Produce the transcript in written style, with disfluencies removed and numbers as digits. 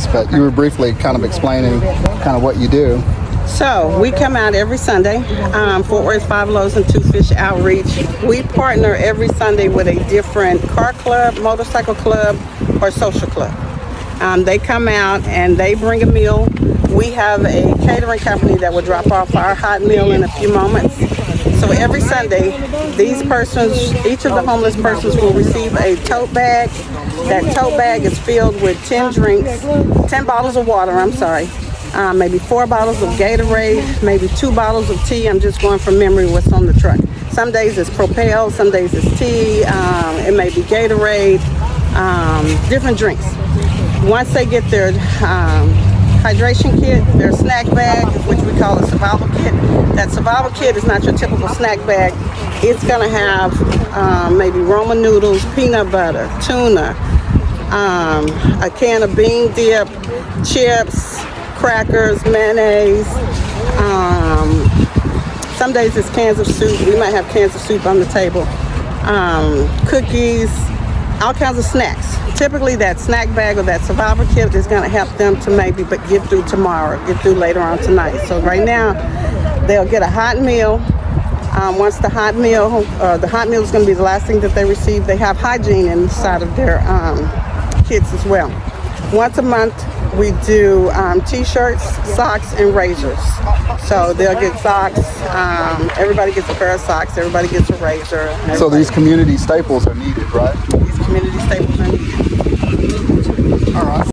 Sundays, but you were briefly kind of explaining kind of what you do. So we come out every Sunday, Fort Worth FiveLoaves and Twofish-Outreach. We partner every Sunday with a different car club, motorcycle club, or social club. They come out and they bring a meal. We have a catering company that will drop off our hot meal in a few moments. So every Sunday, these persons, each of the homeless persons will receive a tote bag. That tote bag is filled with 10 drinks, 10 bottles of water, maybe 4 bottles of Gatorade, maybe 2 bottles of tea. I'm just going from memory what's on the truck. Some days it's Propel, some days it's tea, it may be Gatorade, different drinks. Once they get their hydration kit, their snack bag, which we call a survival kit. That survival kit is not your typical snack bag. It's gonna have maybe Roman noodles, peanut butter, tuna, a can of bean dip, chips, crackers, mayonnaise. Some days it's cans of soup. We might have cans of soup on the table. Cookies, all kinds of snacks. Typically that snack bag or that survival kit is going to help them to maybe get through tomorrow, get through later on tonight. So right now they'll get a hot meal. Once the hot meal is going to be the last thing that they receive. They have hygiene inside of their kits as well. Once a month we do t-shirts, socks, and razors. So they'll get socks. Everybody gets a pair of socks. Everybody gets a razor. So these community staples are needed, right? These community staples are needed. All right.